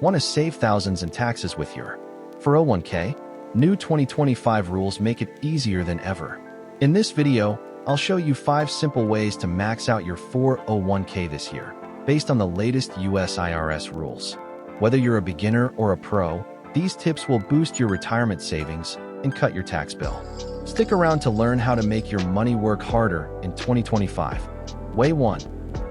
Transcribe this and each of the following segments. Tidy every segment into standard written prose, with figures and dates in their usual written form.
Want to save thousands in taxes with your 401k? New 2025 rules make it easier than ever. In this video, I'll show you 5 simple ways to max out your 401k this year, based on the latest US IRS rules. Whether you're a beginner or a pro, these tips will boost your retirement savings and cut your tax bill. Stick around to learn how to make your money work harder in 2025. Way 1.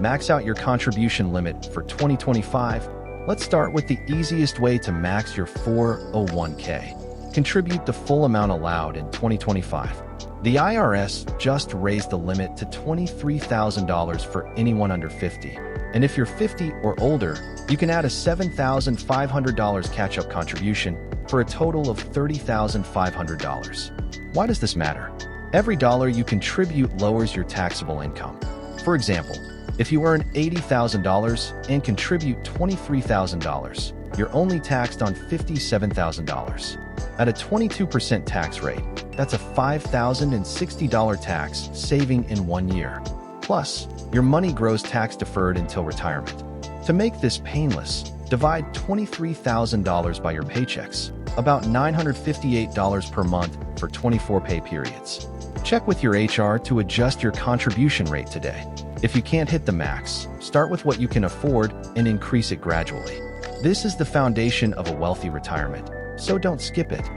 Max out your contribution limit for 2025. Let's start with the easiest way to max your 401k. Contribute the full amount allowed in 2025. The IRS just raised the limit to $23,000 for anyone under 50. And if you're 50 or older, you can add a $7,500 catch-up contribution for a total of $30,500. Why does this matter? Every dollar you contribute lowers your taxable income. For example, if you earn $80,000 and contribute $23,000, you're only taxed on $57,000. At a 22% tax rate, that's a $5,060 tax saving in 1 year. Plus, your money grows tax-deferred until retirement. To make this painless, divide $23,000 by your paychecks, about $958 per month for 24 pay periods. Check with your HR to adjust your contribution rate today. If you can't hit the max, start with what you can afford and increase it gradually. This is the foundation of a wealthy retirement, so don't skip it.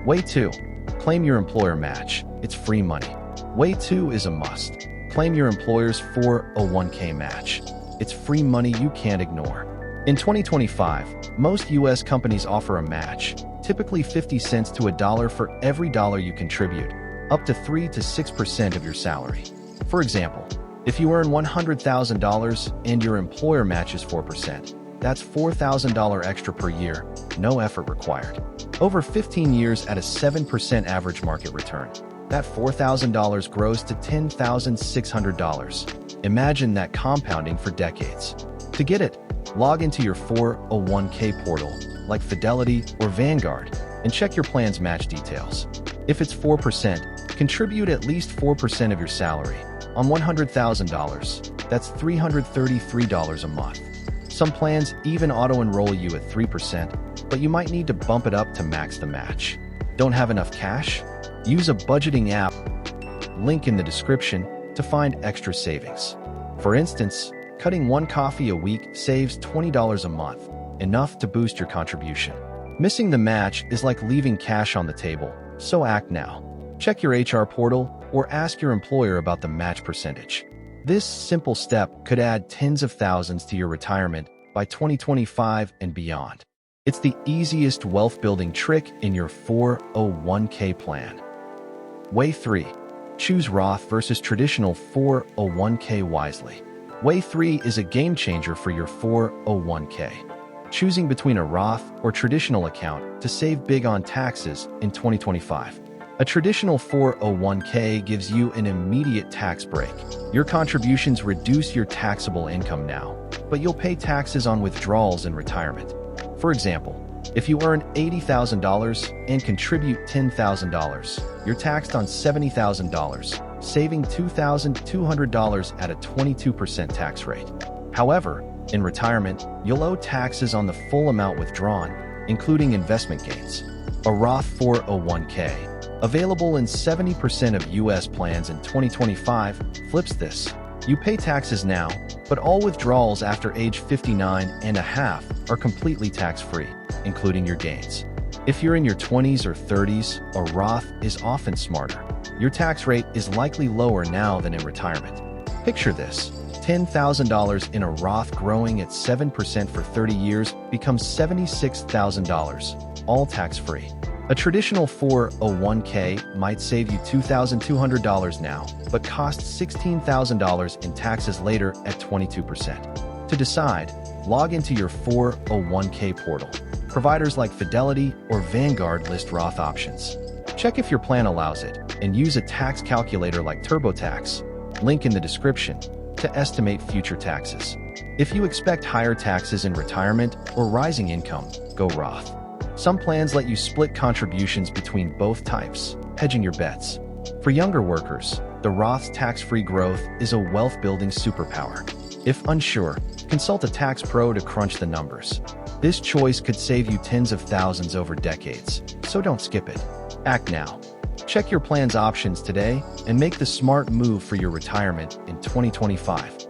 Way 2. Claim your employer match. It's free money. Way 2 is a must. Claim your employer's 401k match. It's free money you can't ignore. In 2025, most U.S. companies offer a match, typically 50 cents to $1 for every dollar you contribute, up to 3 to 6% of your salary. For example, if you earn $100,000 and your employer matches 4%, that's $4,000 extra per year, no effort required. Over 15 years at a 7% average market return, that $4,000 grows to $10,600. Imagine that compounding for decades. To get it, log into your 401k portal, like Fidelity or Vanguard, and check your plan's match details. If it's 4%, contribute at least 4% of your salary. On $100,000, that's $333 a month. Some plans even auto-enroll you at 3%, but you might need to bump it up to max the match. Don't have enough cash? Use a budgeting app, link in the description, to find extra savings. For instance, cutting 1 coffee a week saves $20 a month, enough to boost your contribution. Missing the match is like leaving cash on the table, so act now. Check your HR portal or ask your employer about the match percentage. This simple step could add tens of thousands to your retirement by 2025 and beyond. It's the easiest wealth-building trick in your 401k plan. Way 3. Choose Roth versus traditional 401k wisely. Way 3 is a game changer for your 401k. Choosing between a Roth or traditional account to save big on taxes in 2025. A traditional 401k gives you an immediate tax break. Your contributions reduce your taxable income now, but you'll pay taxes on withdrawals in retirement. For example, if you earn $80,000 and contribute $10,000, you're taxed on $70,000, saving $2,200 at a 22% tax rate. However, in retirement, you'll owe taxes on the full amount withdrawn, including investment gains. A Roth 401k, available in 70% of U.S. plans in 2025, flips this. You pay taxes now, but all withdrawals after age 59 and a half are completely tax-free, including your gains. If you're in your 20s or 30s, a Roth is often smarter. Your tax rate is likely lower now than in retirement. Picture this. $10,000 in a Roth growing at 7% for 30 years becomes $76,000, all tax-free. A traditional 401k might save you $2,200 now, but costs $16,000 in taxes later at 22%. To decide, log into your 401k portal. Providers like Fidelity or Vanguard list Roth options. Check if your plan allows it, and use a tax calculator like TurboTax, link in the description, to estimate future taxes. If you expect higher taxes in retirement or rising income, go Roth. Some plans let you split contributions between both types, hedging your bets. For younger workers, the Roth's tax-free growth is a wealth-building superpower. If unsure, consult a tax pro to crunch the numbers. This choice could save you tens of thousands over decades, so don't skip it. Act now. Check your plan's options today and make the smart move for your retirement in 2025.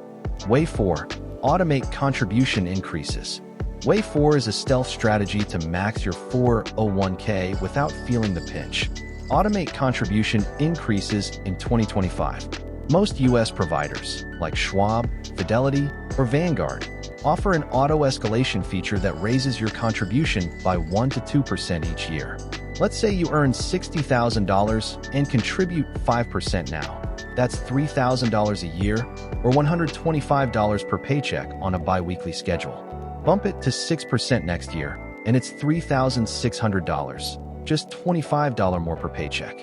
Way 4. Automate contribution increases. Way 4 is a stealth strategy to max your 401k without feeling the pinch. Automate contribution increases in 2025. Most U.S. providers, like Schwab, Fidelity, or Vanguard, offer an auto-escalation feature that raises your contribution by 1 to 2% each year. Let's say you earn $60,000 and contribute 5% now. That's $3,000 a year, or $125 per paycheck on a bi-weekly schedule. Bump it to 6% next year, and it's $3,600, just $25 more per paycheck.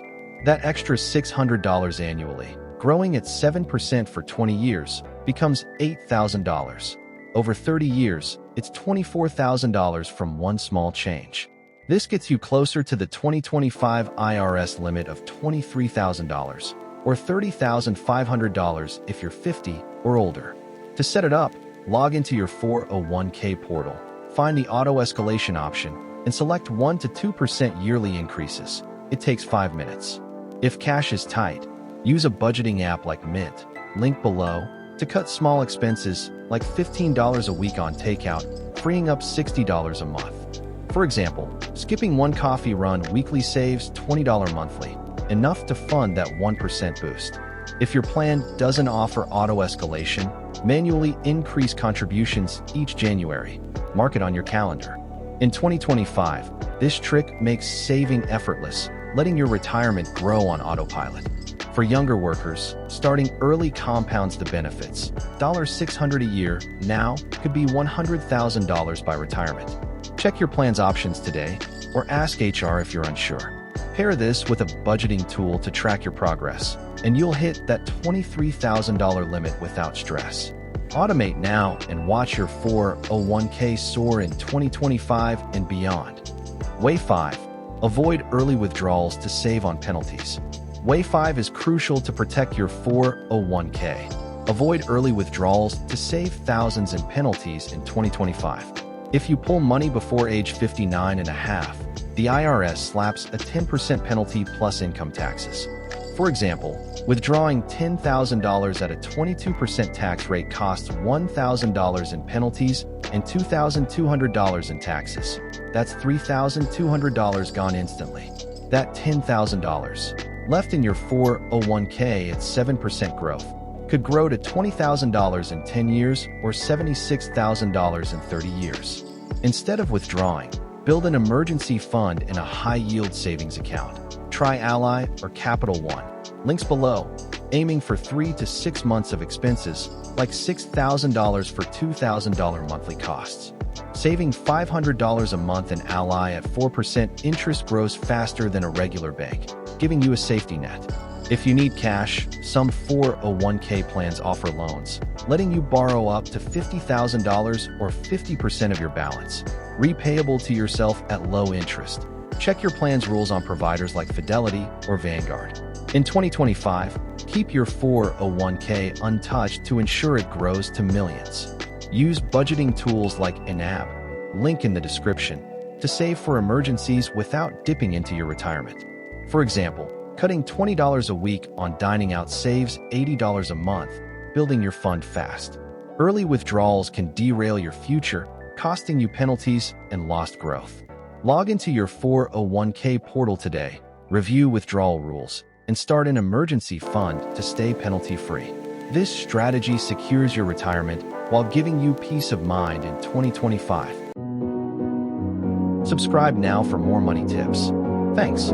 That extra $600 annually, growing at 7% for 20 years, becomes $8,000. Over 30 years, it's $24,000 from one small change. This gets you closer to the 2025 IRS limit of $23,000, or $30,500 if you're 50 or older. To set it up, log into your 401k portal, find the auto-escalation option, and select 1 to 2% yearly increases. It takes 5 minutes. If cash is tight, use a budgeting app like Mint, link below, to cut small expenses like $15 a week on takeout, freeing up $60 a month. For example, skipping one coffee run weekly saves $20 monthly, enough to fund that 1% boost. If your plan doesn't offer auto-escalation, manually increase contributions each January. Mark it on your calendar. In 2025, this trick makes saving effortless, letting your retirement grow on autopilot. For younger workers, starting early compounds the benefits. $600 a year now could be $100,000 by retirement. Check your plan's options today, or ask HR if you're unsure. Pair this with a budgeting tool to track your progress, and you'll hit that $23,000 limit without stress. Automate now and watch your 401k soar in 2025 and beyond. Way 5. Avoid early withdrawals to save on penalties. Way 5 is crucial to protect your 401k. Avoid early withdrawals to save thousands in penalties in 2025. If you pull money before age 59 and a half, the IRS slaps a 10% penalty plus income taxes. For example, withdrawing $10,000 at a 22% tax rate costs $1,000 in penalties and $2,200 in taxes. That's $3,200 gone instantly. That $10,000 left in your 401k at 7% growth could grow to $20,000 in 10 years or $76,000 in 30 years. Instead of withdrawing, build an emergency fund in a high-yield savings account. Try Ally or Capital One. Links below. Aiming for 3 to 6 months of expenses, like $6,000 for $2,000 monthly costs. Saving $500 a month in Ally at 4% interest grows faster than a regular bank, giving you a safety net. If you need cash, some 401k plans offer loans, letting you borrow up to $50,000 or 50% of your balance, repayable to yourself at low interest. Check your plan's rules on providers like Fidelity or Vanguard. In 2025, keep your 401k untouched to ensure it grows to millions. Use budgeting tools like Enab, link in the description, to save for emergencies without dipping into your retirement. For example, cutting $20 a week on dining out saves $80 a month, building your fund fast. Early withdrawals can derail your future, costing you penalties and lost growth. Log into your 401k portal today, review withdrawal rules, and start an emergency fund to stay penalty-free. This strategy secures your retirement while giving you peace of mind in 2025. Subscribe now for more money tips. Thanks.